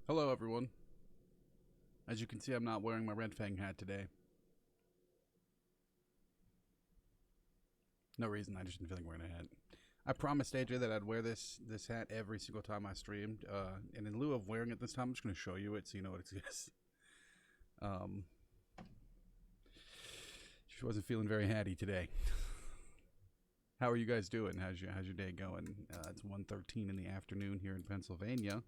Hello, everyone. As you can see, I'm not wearing my Red Fang hat today. No reason, I just didn't feel like wearing a hat. I promised AJ that I'd wear this hat every single time I streamed, and in lieu of wearing it this time, I'm just going to show you it so you know it exists. She wasn't feeling very hatty today. How are you guys doing? How's your day going? It's 1:13 in the afternoon here in Pennsylvania.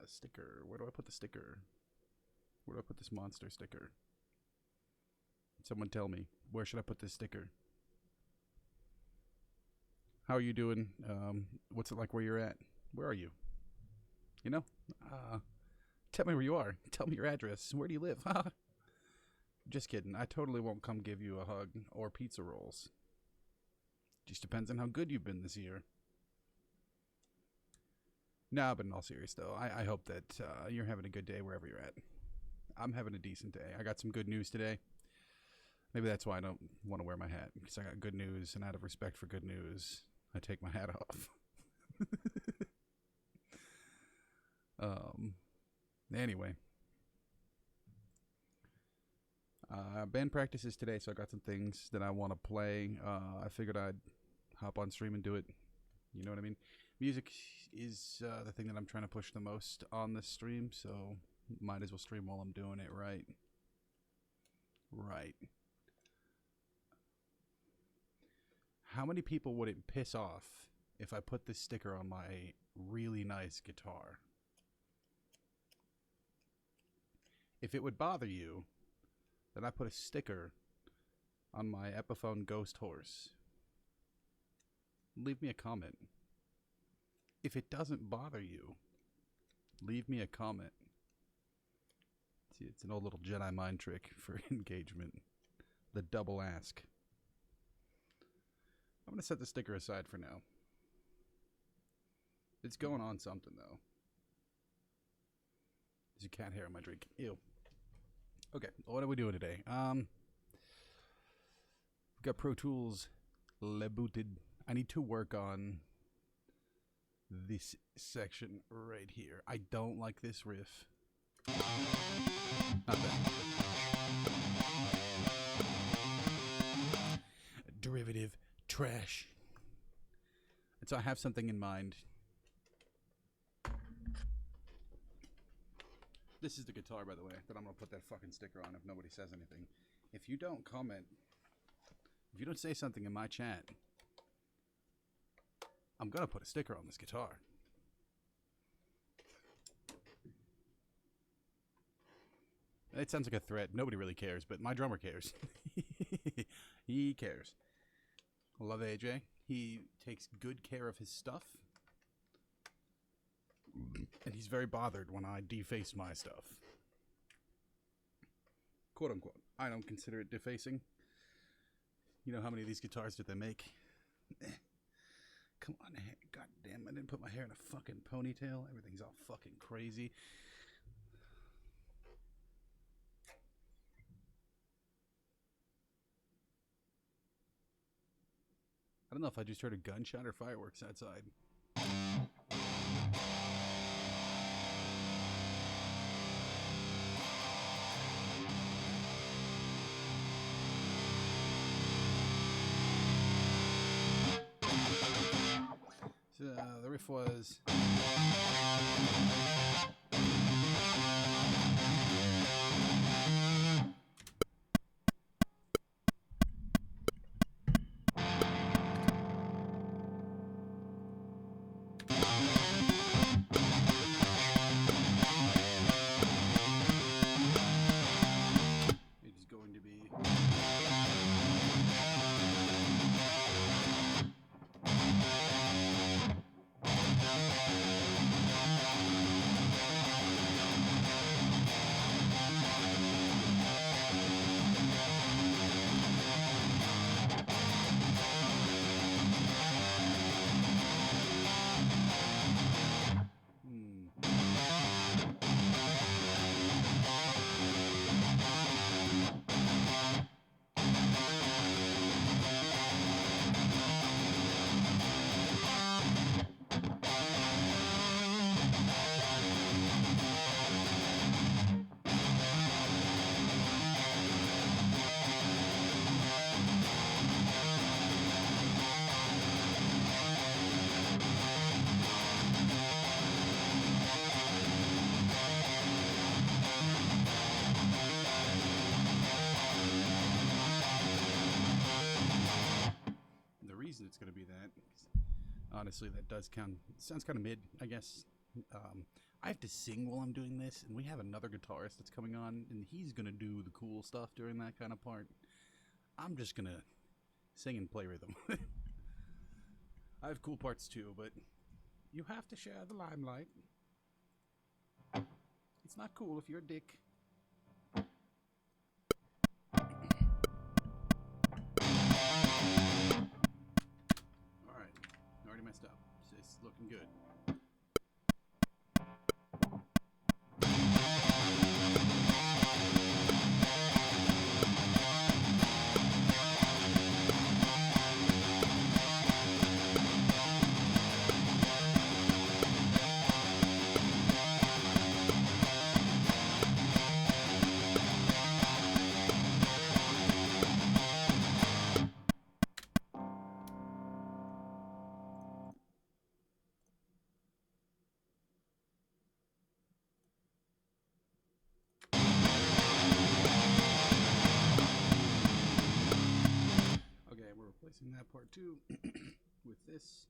Sticker. Where do I put the sticker? Where do I put this monster sticker? Someone tell me. Where should I put this sticker? How are you doing? What's it like where you're at? Where are you? You know? Tell me where you are. Tell me your address. Where do you live? Just kidding. I totally won't come give you a hug or pizza rolls. Just depends on how good you've been this year. Nah, but in all seriousness, though, I hope that you're having a good day wherever you're at. I'm having a decent day. I got some good news today. Maybe that's why I don't want to wear my hat, because I got good news, and out of respect for good news, I take my hat off. Anyway. Band practices today, so I got some things that I want to play. I figured I'd hop on stream and do it. You know what I mean? Music is the thing that I'm trying to push the most on this stream, so might as well stream while I'm doing it, right? Right. How many people would it piss off if I put this sticker on my really nice guitar? If it would bother you that I put a sticker on my Epiphone Ghost Horse, leave me a comment. If it doesn't bother you, leave me a comment. See, it's an old little Jedi mind trick for engagement. The double ask. I'm going to set the sticker aside for now. It's going on something, though. There's a cat hair on my drink. Ew. Okay, what are we doing today? We've got Pro Tools booted. I need to work on this section right here. I don't like this riff. Not bad. Derivative trash. And so I have something in mind. This is the guitar, by the way, that I'm going to put that fucking sticker on if nobody says anything. If you don't comment, if you don't say something in my chat, I'm going to put a sticker on this guitar. It sounds like a threat. Nobody really cares, but my drummer cares. He cares. I love AJ. He takes good care of his stuff. And he's very bothered when I deface my stuff. Quote unquote. I don't consider it defacing. You know how many of these guitars did they make? Come on, god damn, I didn't put my hair in a fucking ponytail. Everything's all fucking crazy. I don't know if I just heard a gunshot or fireworks outside. So the riff was... Honestly, that does count. Sounds kind of mid, I guess. I have to sing while I'm doing this, and we have another guitarist that's coming on, and he's gonna do the cool stuff during that kind of part. I'm just gonna sing and play rhythm. I have cool parts too, but you have to share the limelight. It's not cool if you're a dick. Alright, already messed up. It's looking good. Replacing that part too with this.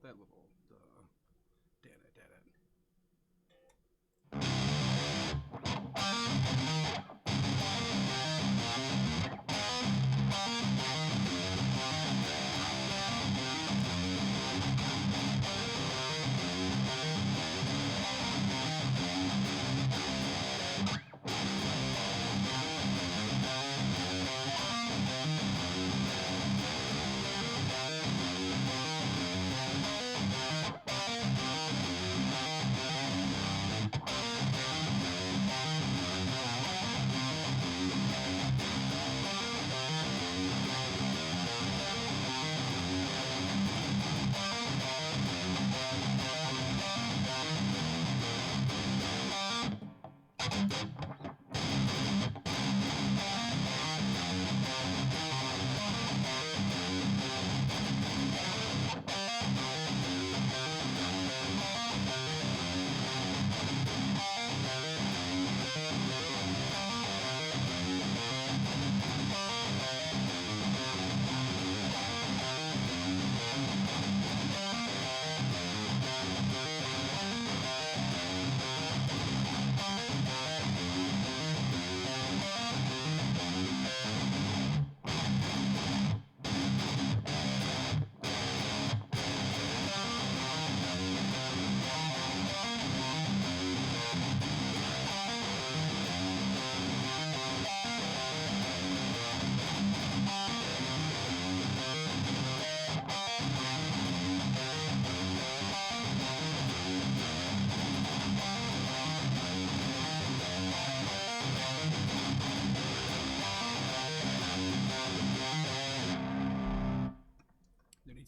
That little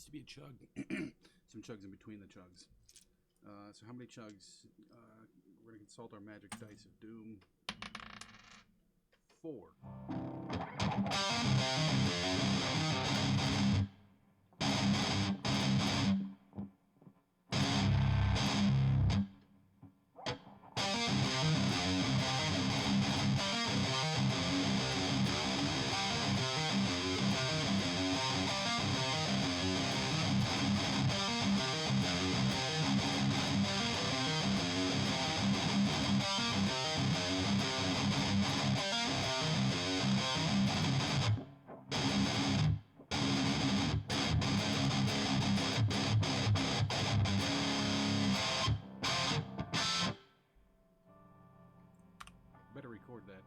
to be a chug. Some chugs in between the chugs. So how many chugs? We're going to consult our magic dice of doom. 4. Better record that.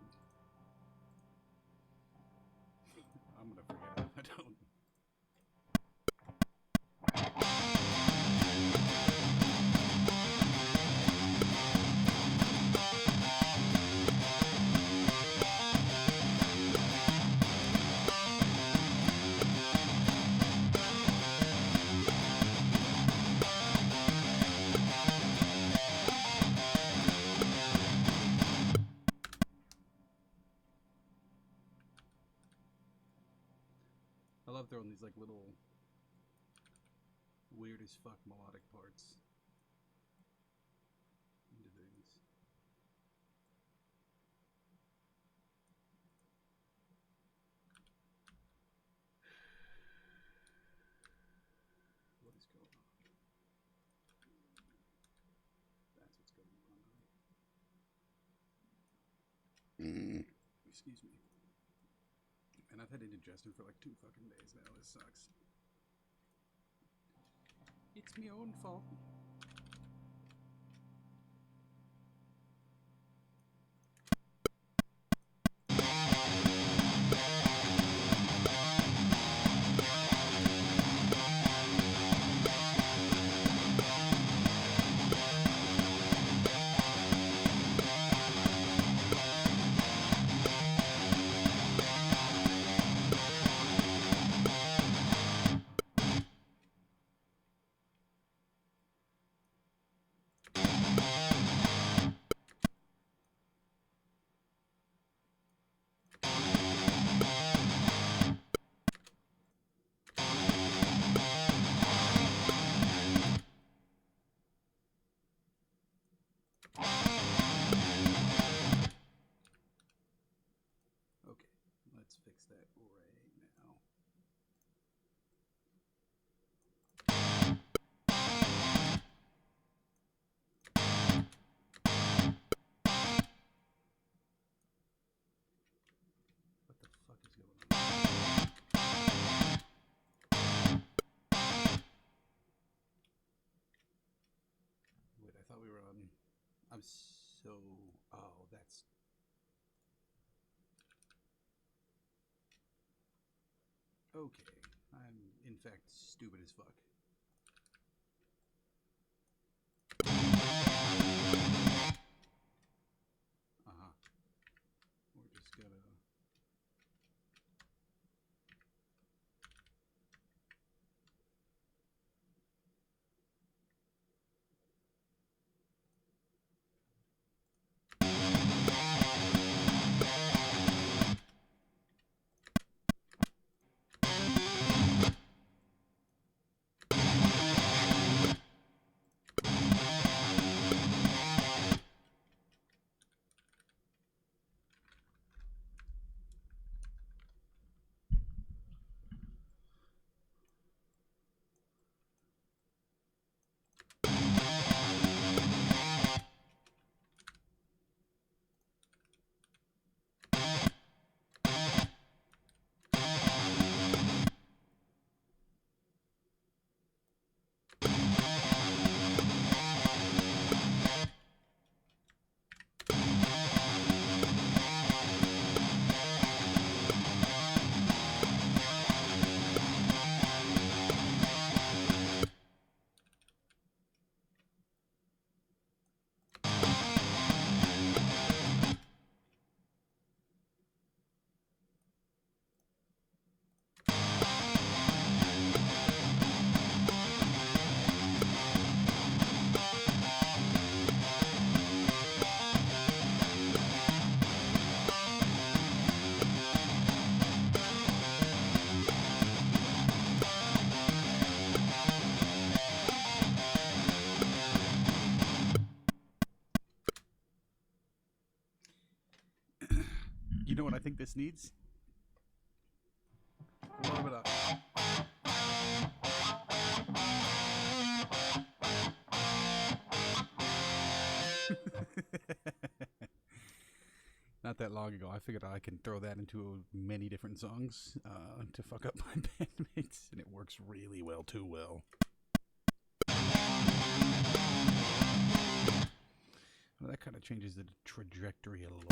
I'm gonna forget it if I don't. love throwing these like little weird as fuck melodic parts into things. What is going on? That's what's going on. Excuse me. And I've had indigestion for like 2 fucking days now. This sucks. It's my own fault. Let's fix that right now. What the fuck is going on? Wait, I thought we were on... I'm so... Oh, that's... Okay, I'm in fact stupid as fuck. We're just gonna... You know what I think this needs? Warm it up. Not that long ago, I figured I can throw that into many different songs to fuck up my bandmates, and it works really well, too well. Well, that kind of changes the trajectory a little.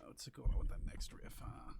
Let's go on with that next riff, huh?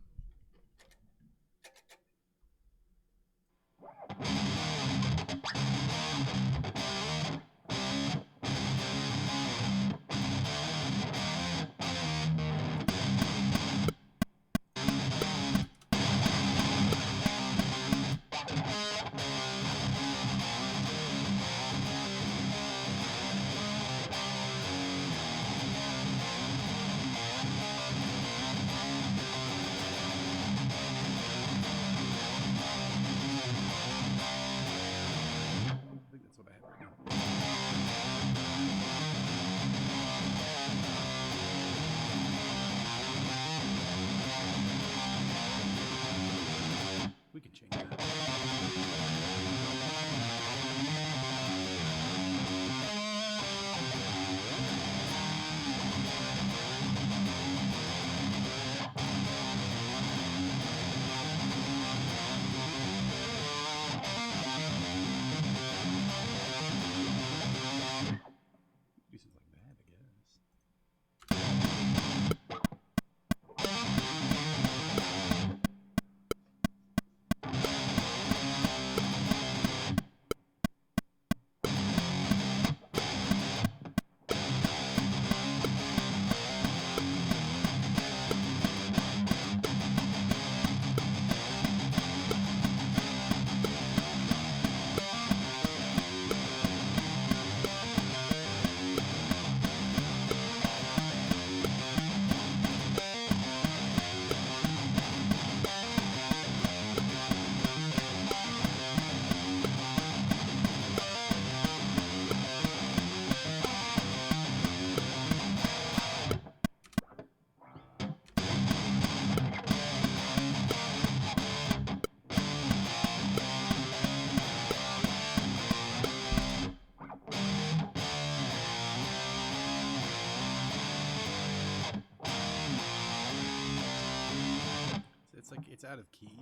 It's out of key.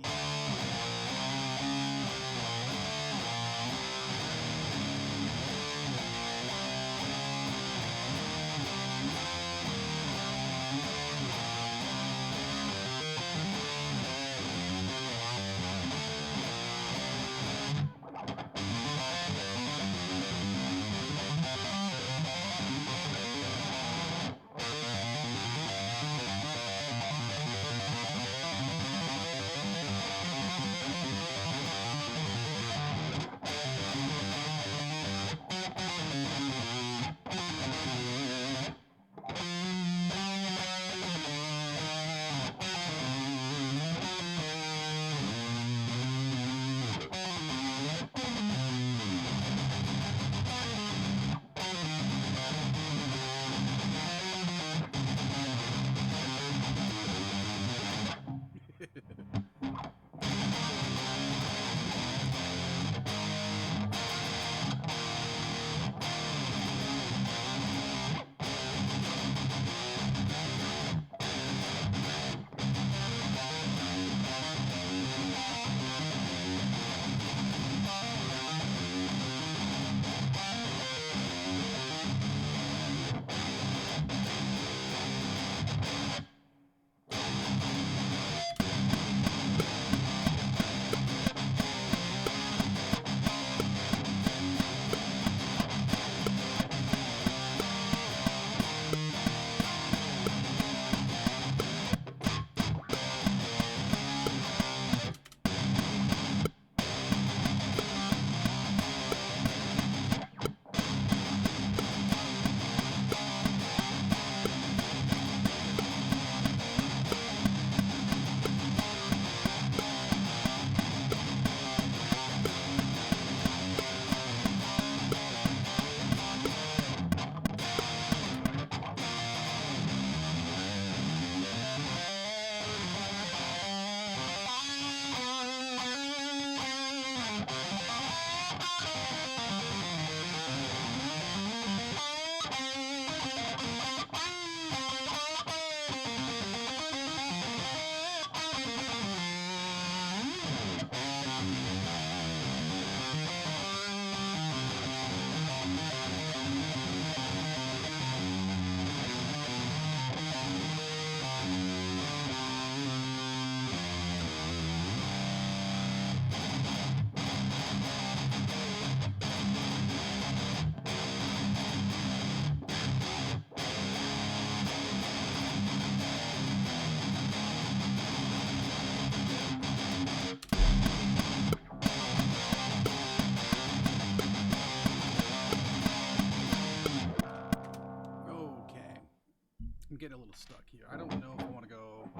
I'm getting a little stuck here. I don't know if I want to go.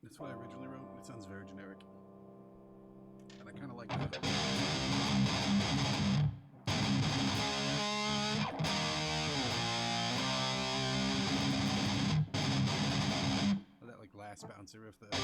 That's what I originally wrote. It sounds very generic. And I kind of like that. That like last bouncer riff there.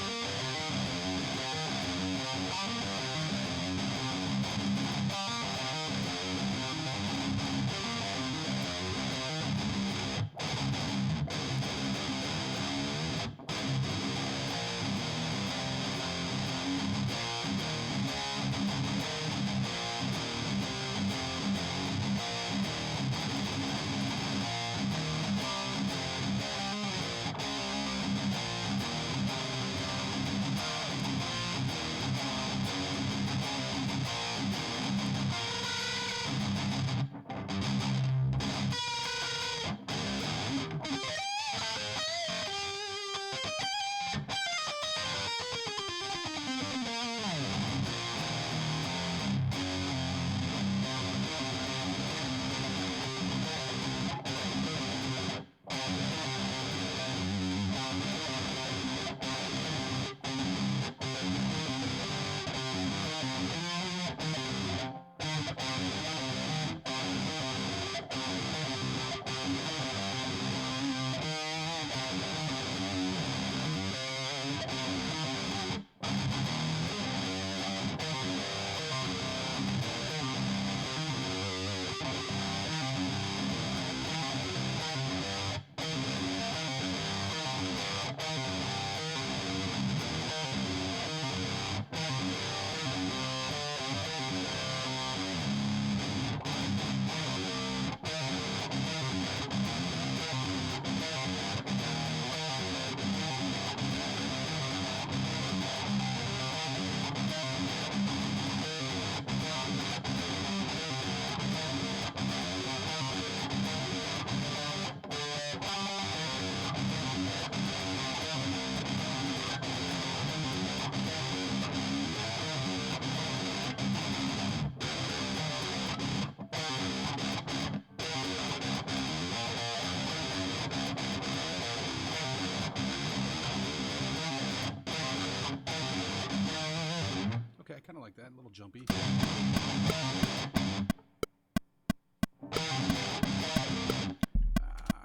like that. A little jumpy. I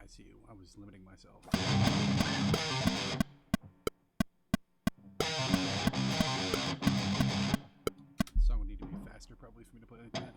see you. I was limiting myself. The song would need to be faster probably for me to play like that.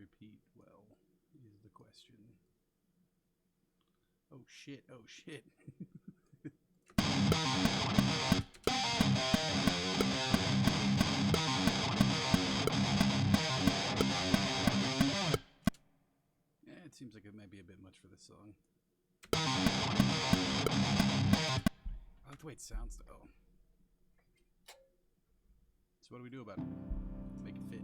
repeat well, is the question. Oh shit, oh shit. Yeah, it seems like it might be a bit much for this song. I like the way it sounds though. So what do we do about it? Make it fit.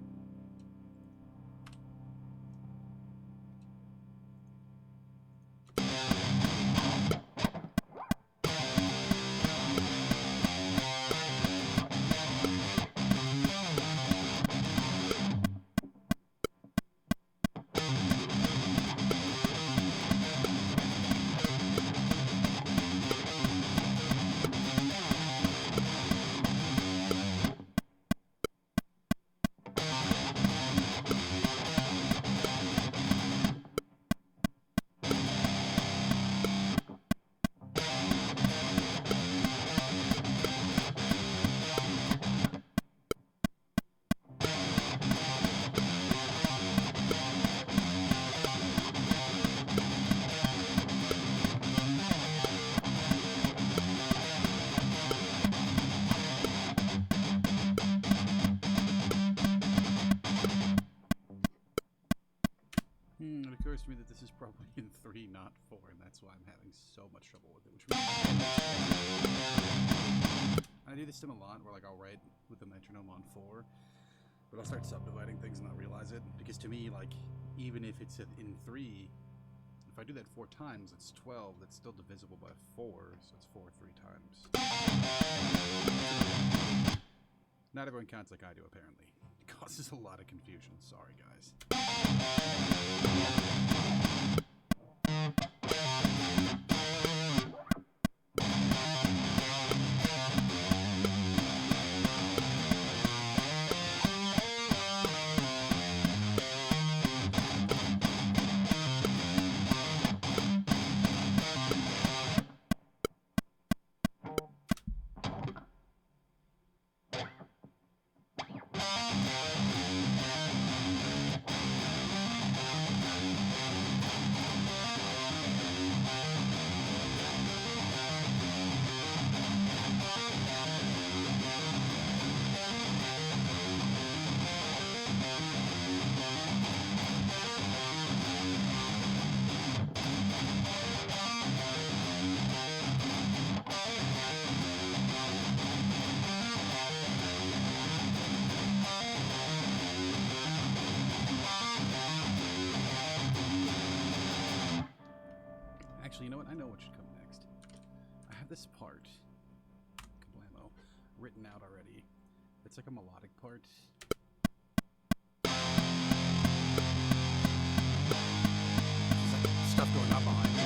It occurs to me that this is probably in 3, not 4, and that's why I'm having so much trouble with it. I do this stim a lot, where like I'll write with the metronome on 4, but I'll start subdividing things and not realize it. Because to me, like, even if it's in 3, if I do that 4 times, it's 12. That's still divisible by 4, so it's 4 3 times. Not everyone counts like I do, apparently. It causes a lot of confusion. Sorry, guys. Actually, you know what? I know what should come next. I have this part, kablamo, written out already. It's like a melodic part. There's like stuff going on behind me.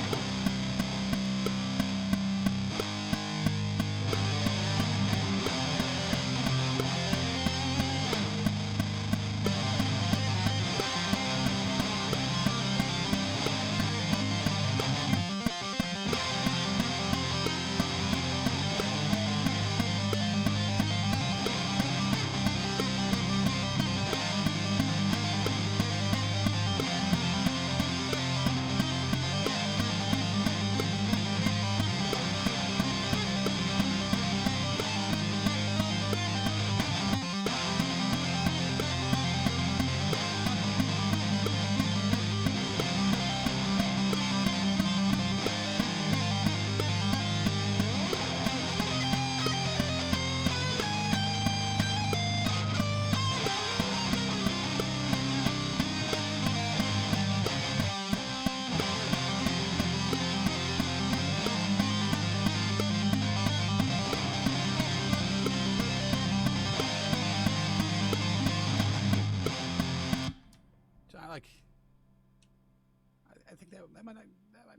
I think that might not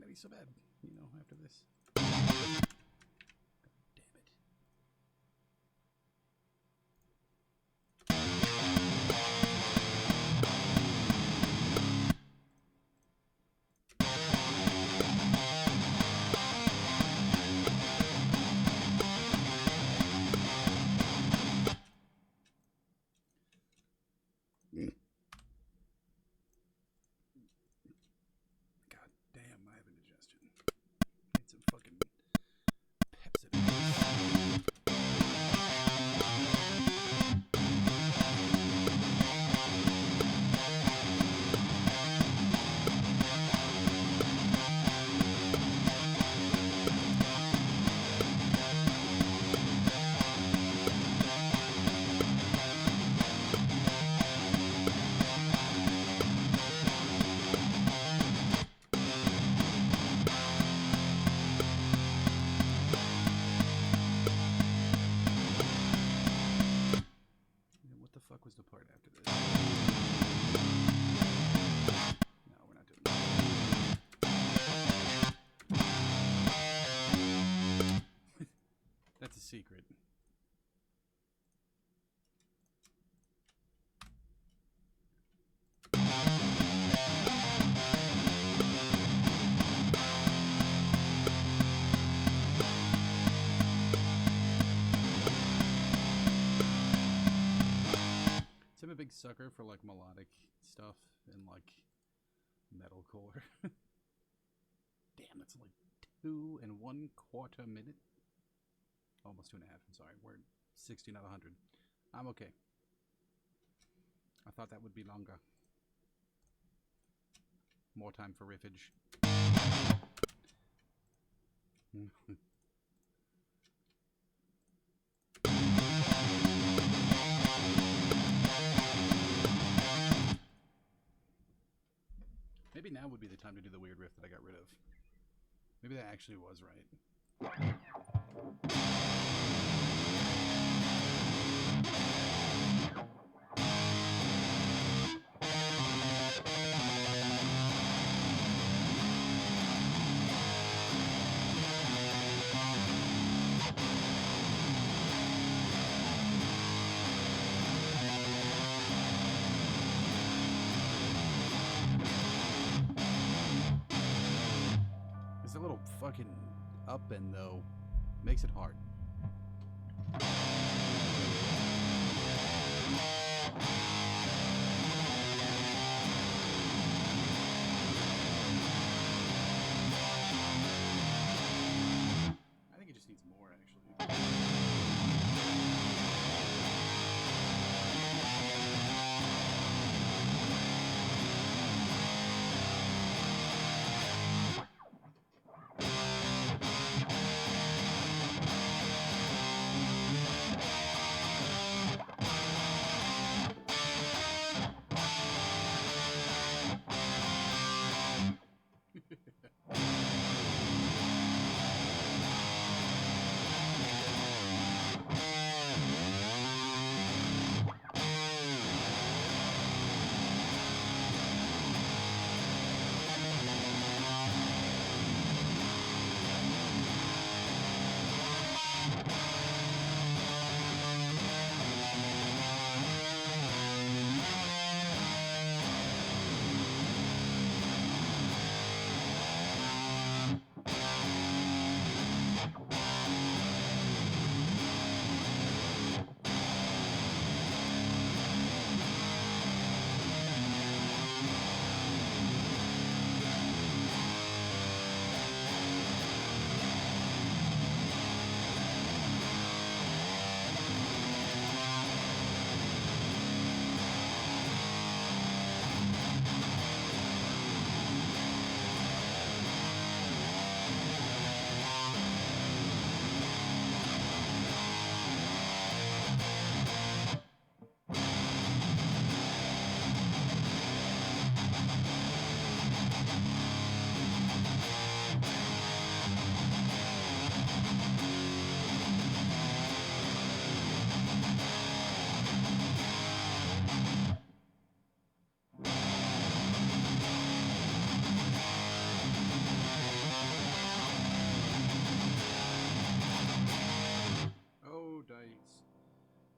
be so bad, you know, after this. God damn it. big sucker for like melodic stuff and like metalcore. Damn, that's like 2 1/4 minute. Almost 2.5. I'm sorry. We're 16 out of 100. I'm okay. I thought that would be longer. More time for riffage. Maybe now would be the time to do the weird riff that I got rid of. Maybe that actually was right. It's a little fucking upbend though. Makes it hard. I think it just needs more actually.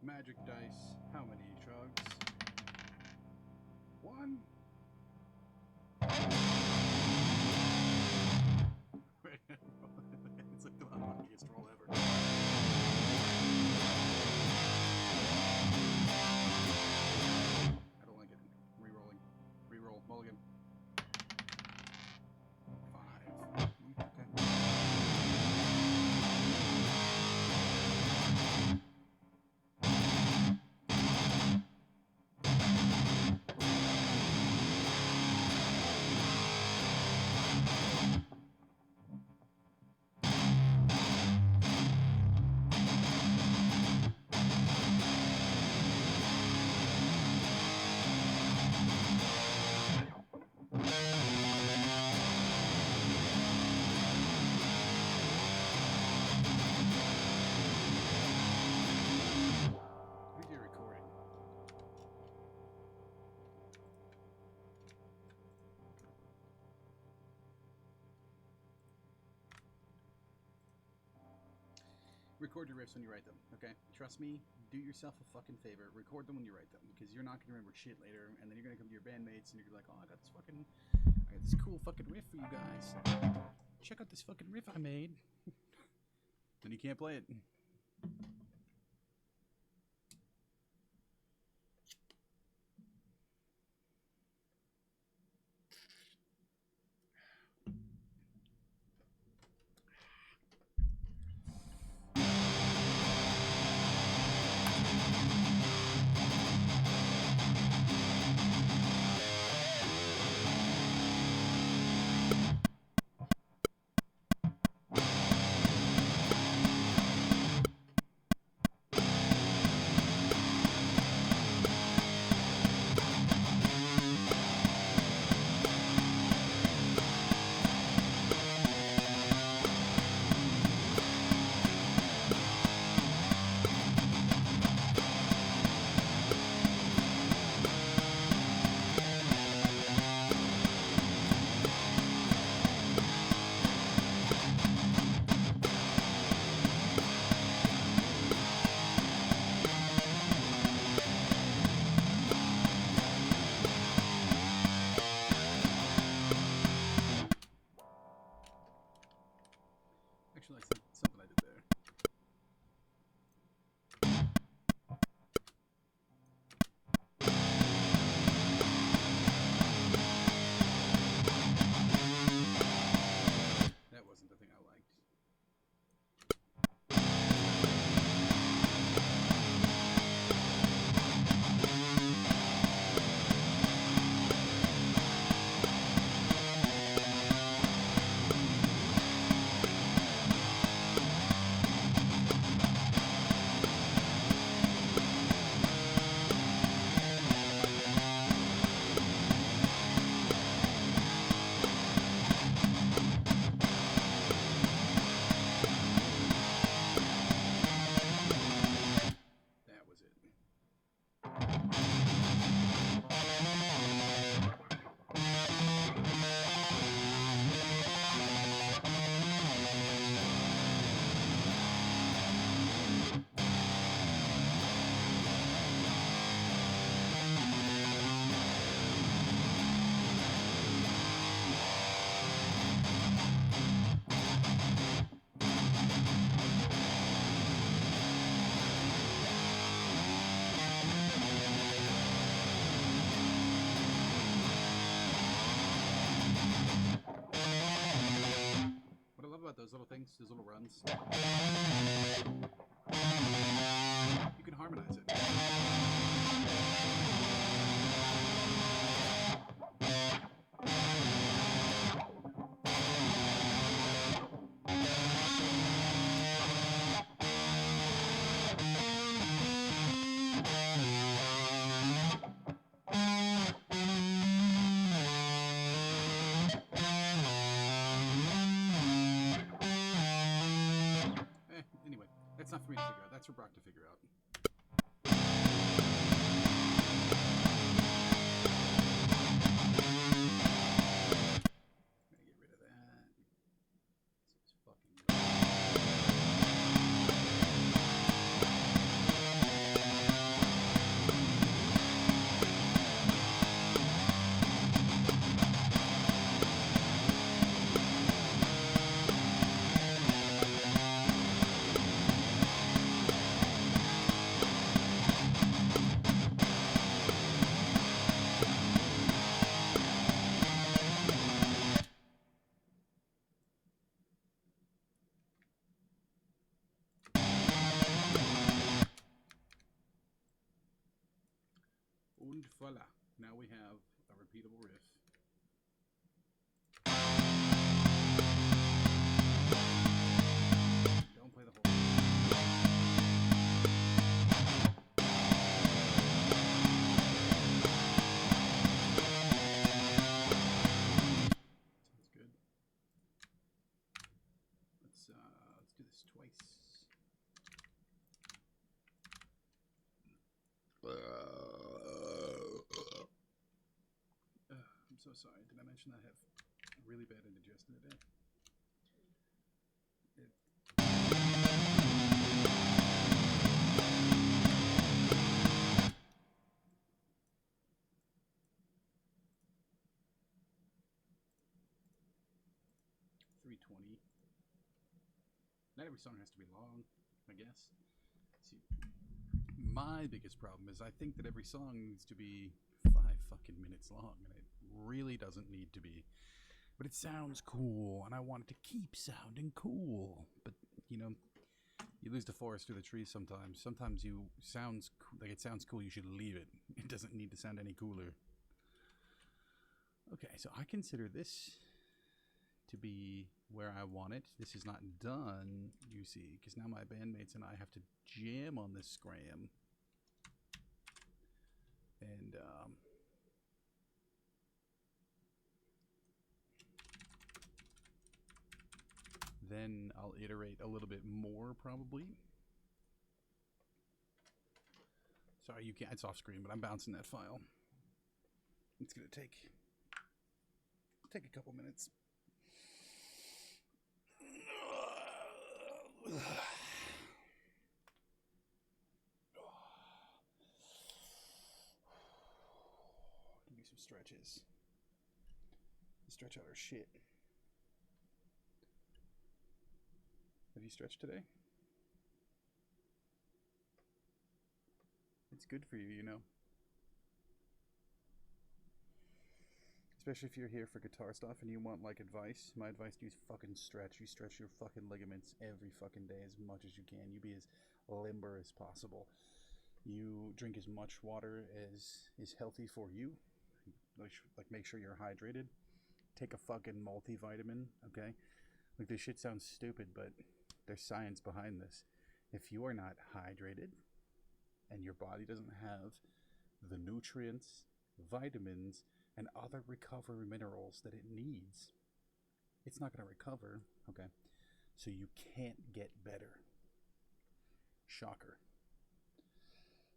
Magic dice. How many drugs? 1. It's like the unluckiest roll ever. I don't like it. Rerolling. Reroll. Mulligan. 5. Okay. Record your riffs when you write them, okay? Trust me, do yourself a fucking favor. Record them when you write them, because you're not going to remember shit later, and then you're going to come to your bandmates, and you're like, oh, I got this cool fucking riff for you guys. Check out this fucking riff I made. Then you can't play it. about those little things, those little runs? You can harmonize it. Anyway, that's not for me to figure out. That's for Brock to figure out. Gotta get rid of that. This is fucking. And voila. Now we have a repeatable riff. Don't play the whole. Sounds good. Let's do this twice. I'm so sorry. Did I mention that I have really bad indigestion today? $320. Not every song has to be long, I guess. See, my biggest problem is I think that every song needs to be 5 fucking minutes long, and it really doesn't need to be. But it sounds cool, and I want it to keep sounding cool. But, you know, you lose the forest through the trees sometimes. Sometimes it sounds cool, you should leave it. It doesn't need to sound any cooler. Okay, so I consider this to be where I want it. This is not done, you see, because now my bandmates and I have to jam on this scram. And, then I'll iterate a little bit more, probably. Sorry, you can't, it's off screen, but I'm bouncing that file. It's gonna take a couple minutes. Do some stretches. Stretch out our shit. Have you stretched today? It's good for you, you know. Especially if you're here for guitar stuff and you want, like, advice. My advice to you is fucking stretch. You stretch your fucking ligaments every fucking day as much as you can. You be as limber as possible. You drink as much water as is healthy for you. Like, make sure you're hydrated. Take a fucking multivitamin, okay? Like, this shit sounds stupid, but there's science behind this. If you are not hydrated and your body doesn't have the nutrients, vitamins, and other recovery minerals that it needs, it's not going to recover, okay? So you can't get better. Shocker.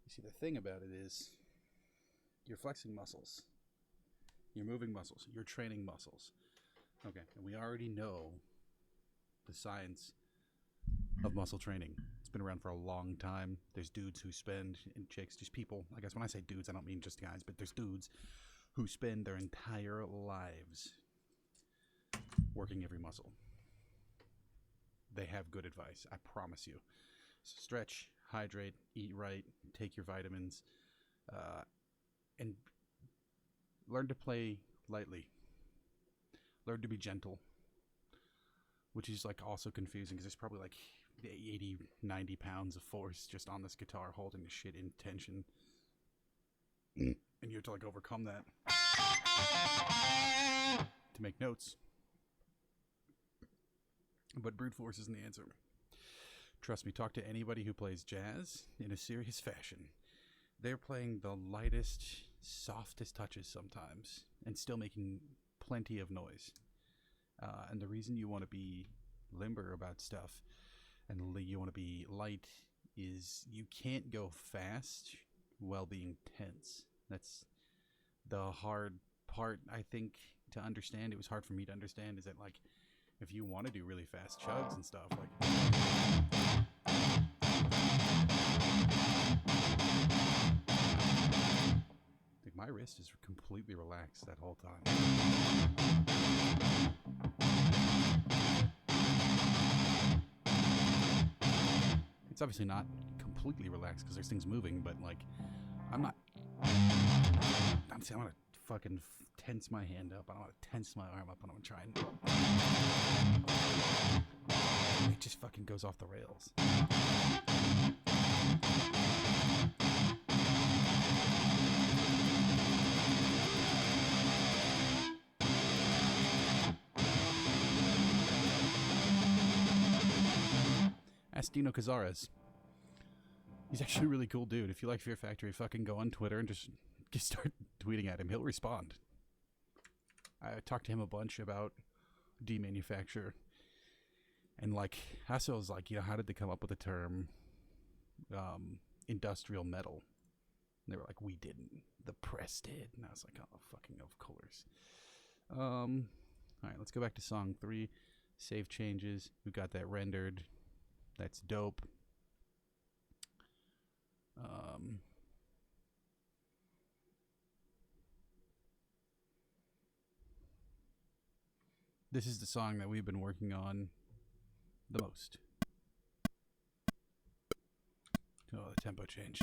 You see, the thing about it is you're flexing muscles. You're moving muscles. You're training muscles. Okay, and we already know the science of muscle training. It's been around for a long time. There's dudes who spend, and chicks, just people, I guess when I say dudes, I don't mean just guys, but there's dudes who spend their entire lives working every muscle. They have good advice, I promise you. So stretch, hydrate, eat right, take your vitamins, and learn to play lightly. Learn to be gentle. which is like also confusing because there's probably like 80, 90 pounds of force just on this guitar holding the shit in tension. And you have to like overcome that to make notes. But brute force isn't the answer. Trust me, talk to anybody who plays jazz in a serious fashion. They're playing the lightest, softest touches sometimes and still making plenty of noise. And the reason you want to be limber about stuff and you want to be light is you can't go fast while being tense. That's the hard part, I think, to understand. It was hard for me to understand, is that like if you want to do really fast chugs and stuff, like my wrist is completely relaxed that whole time. It's obviously not completely relaxed because there's things moving, but like I'm not. I'm gonna fucking tense my hand up. I don't want to tense my arm up. I don't want to try and. It just fucking goes off the rails. Ask Dino Cazares. He's actually a really cool dude. If you like Fear Factory, fucking go on Twitter and just start tweeting at him. He'll respond. I talked to him a bunch about demanufacture. And like, Hassel was like, how did they come up with the term industrial metal? And they were like, we didn't. The press did. And I was like, oh, fucking of course. All right, let's go back to song 3. Save changes. We've got that rendered. That's dope. This is the song that we've been working on the most. Oh, the tempo change.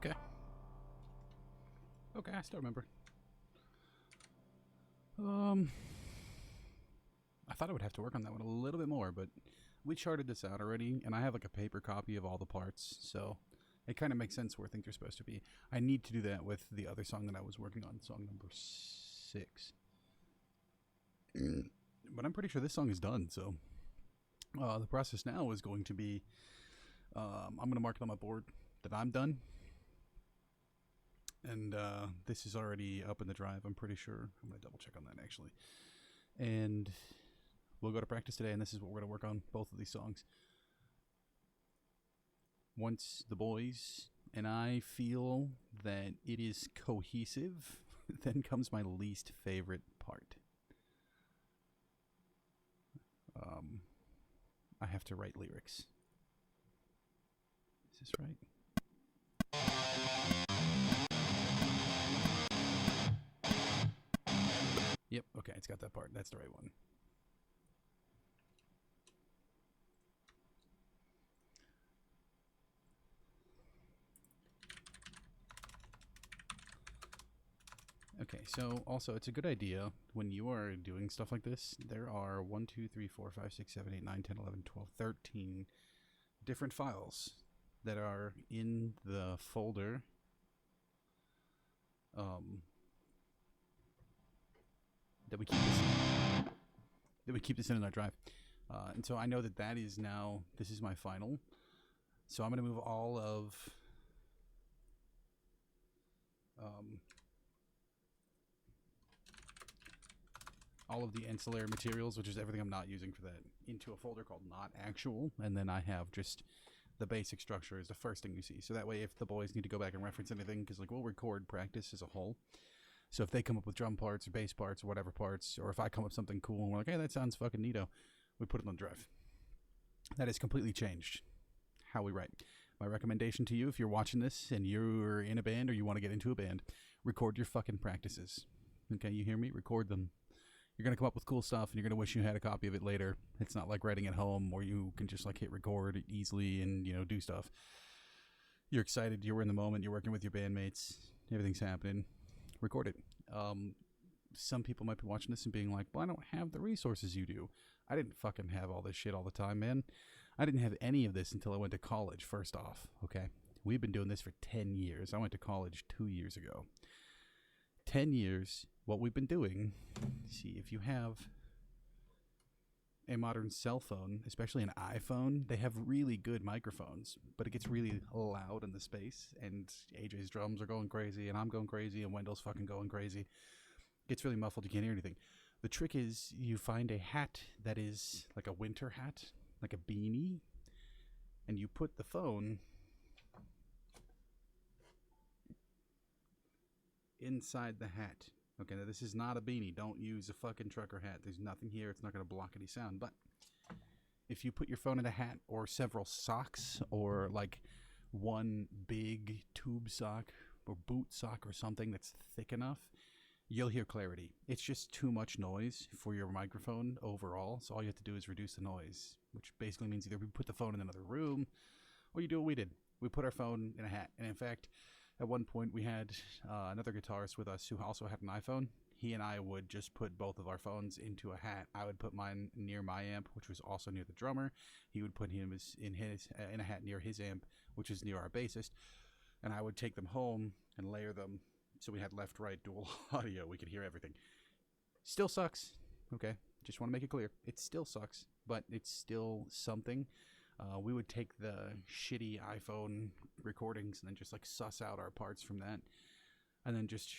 Okay. Okay, I still remember. I thought I would have to work on that one a little bit more, but we charted this out already, and I have like a paper copy of all the parts, so it kind of makes sense where things are supposed to be. I need to do that with the other song that I was working on, song number 6. But I'm pretty sure this song is done, so the process now is going to be I'm going to mark it on my board that I'm done. And this is already up in the drive, I'm pretty sure. I'm going to double check on that, actually. And we'll go to practice today, and this is what we're going to work on, both of these songs. Once the boys and I feel that it is cohesive, then comes my least favorite part. I have to write lyrics. Is this right? Yep, okay, it's got that part. That's the right one. Okay, so also it's a good idea when you are doing stuff like this. There are 1, 2, 3, 4, 5, 6, 7, 8, 9, 10, 11, 12, 13 different files that are in the folder that we keep this in our drive. And so I know that that is now, this is my final. So I'm going to move all of the ancillary materials, which is everything I'm not using for that, into a folder called Not Actual, and then I have just the basic structure is the first thing you see. So that way, if the boys need to go back and reference anything, because like we'll record practice as a whole. So if they come up with drum parts or bass parts or whatever parts, or if I come up with something cool and we're like, hey, that sounds fucking neato, we put it on the drive. That has completely changed how we write. My recommendation to you, if you're watching this and you're in a band or you want to get into a band, record your fucking practices. Okay, you hear me? Record them. You're going to come up with cool stuff and you're going to wish you had a copy of it later. It's not like writing at home where you can just like hit record easily and, you know, do stuff. You're excited. You're in the moment. You're working with your bandmates. Everything's happening. Record it. Some people might be watching this and being like, well, I don't have the resources you do. I didn't fucking have all this shit all the time, man. I didn't have any of this until I went to college, first off, okay? We've been doing this for 10 years. I went to college 2 years ago. 10 years, what we've been doing, see, if you have a modern cell phone, especially an iPhone, they have really good microphones, but it gets really loud in the space, and AJ's drums are going crazy, and I'm going crazy, and Wendell's fucking going crazy. It gets really muffled, you can't hear anything. The trick is you find a hat that is like a winter hat, like a beanie, and you put the phone inside the hat. Okay, now this is not a beanie. Don't use a fucking trucker hat. There's nothing here. It's not going to block any sound. But if you put your phone in a hat or several socks or like one big tube sock or boot sock or something that's thick enough, you'll hear clarity. It's just too much noise for your microphone overall. So all you have to do is reduce the noise, which basically means either we put the phone in another room or you do what we did. We put our phone in a hat. And in fact, at one point, we had another guitarist with us who also had an iPhone. He and I would just put both of our phones into a hat. I would put mine near my amp, which was also near the drummer. He would put him in a hat near his amp, which is near our bassist. And I would take them home and layer them so we had left-right dual audio. We could hear everything. Still sucks. Okay, just want to make it clear. It still sucks, but it's still something. We would take the shitty iPhone recordings and then just like suss out our parts from that. And then just,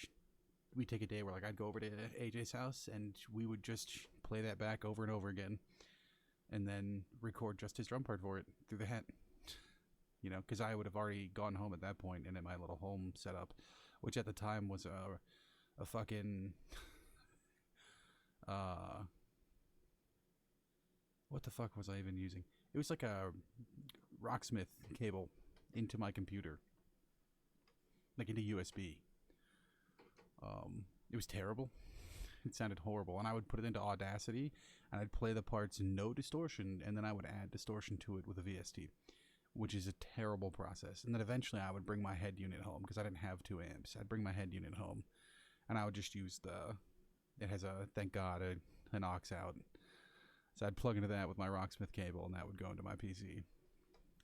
we'd take a day where like I'd go over to AJ's house and we would just play that back over and over again. And then record just his drum part for it through the hat. You know, because I would have already gone home at that point and in my little home setup, which at the time was a fucking, what the fuck was I even using? It was like a Rocksmith cable into my computer, like into USB. It was terrible. It sounded horrible. And I would put it into Audacity, and I'd play the parts no distortion, and then I would add distortion to it with a VST, which is a terrible process. And then eventually I would bring my head unit home because I didn't have 2 amps. I'd bring my head unit home, and I would just use it has a, thank God, an aux out. So I'd plug into that with my Rocksmith cable, and that would go into my PC.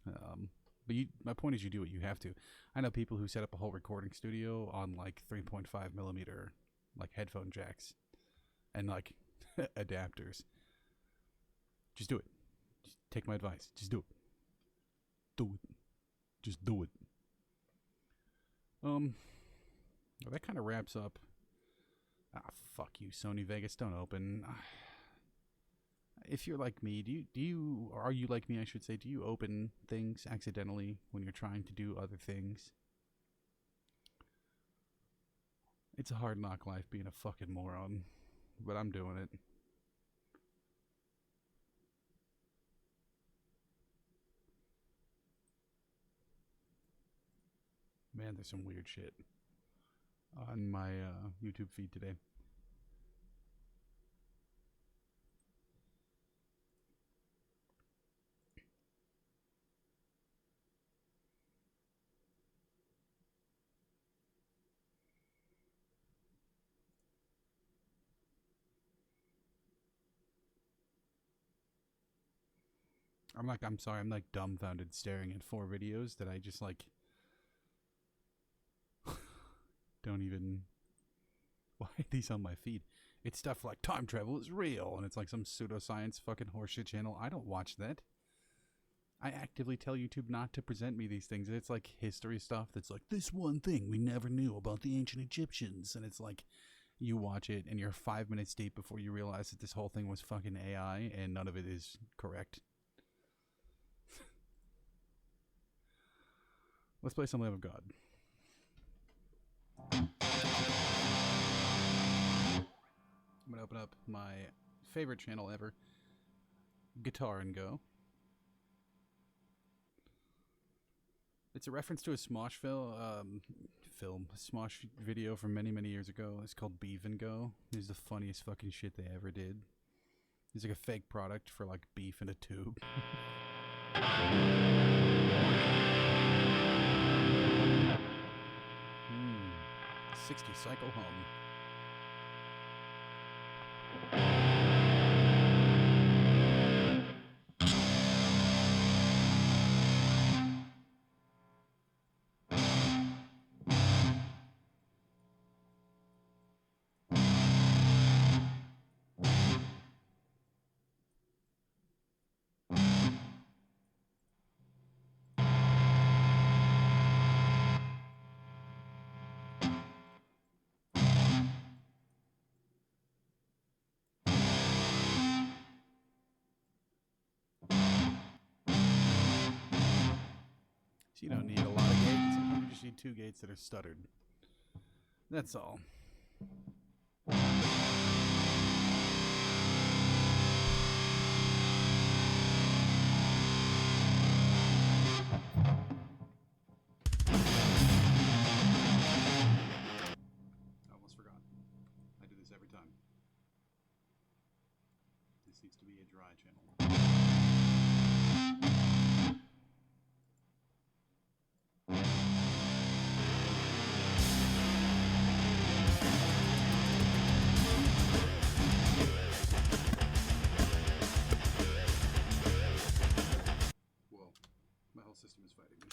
But my point is, you do what you have to. I know people who set up a whole recording studio on like 3.5 millimeter like headphone jacks and like adapters. Just do it. Just take my advice. Just do it. Do it. Just do it. Well, that kind of wraps up. Fuck you, Sony Vegas. Don't open. If you're like me, or are you like me, I should say, do you open things accidentally when you're trying to do other things? It's a hard knock life being a fucking moron, but I'm doing it. Man, there's some weird shit on my YouTube feed today. I'm sorry, I'm like dumbfounded staring at 4 videos that I just like don't even. Why are these on my feed? It's stuff like time travel is real, and it's like some pseudoscience fucking horseshit channel. I don't watch that. I actively tell YouTube not to present me these things. It's like history stuff that's like, this one thing we never knew about the ancient Egyptians. And it's like, you watch it and you're 5 minutes deep before you realize that this whole thing was fucking AI and none of it is correct. Let's play some Lamb of God. I'm going to open up my favorite channel ever, Guitar and Go. It's a reference to a Smosh Smosh video from many, many years ago. It's called Beef and Go. It's the funniest fucking shit they ever did. It's like a fake product for like beef in a tube. 60 cycle hum. So you don't need a lot of gates. You just need 2 gates that are stuttered. That's all. Almost forgot. I do this every time. This needs to be a dry channel. System is fighting me.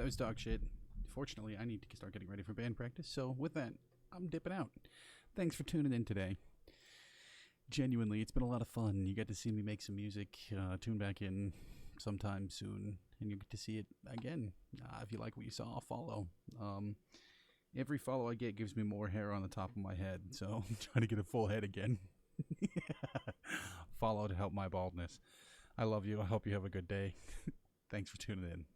was dog shit. Fortunately, I need to start getting ready for band practice. So with that, I'm dipping out. Thanks for tuning in today. Genuinely, it's been a lot of fun. You get to see me make some music. Tune back in sometime soon, and you get to see it again. If you like what you saw, I'll follow. Every follow I get gives me more hair on the top of my head, so I'm trying to get a full head again. Follow to help my baldness. I love you. I hope you have a good day. Thanks for tuning in.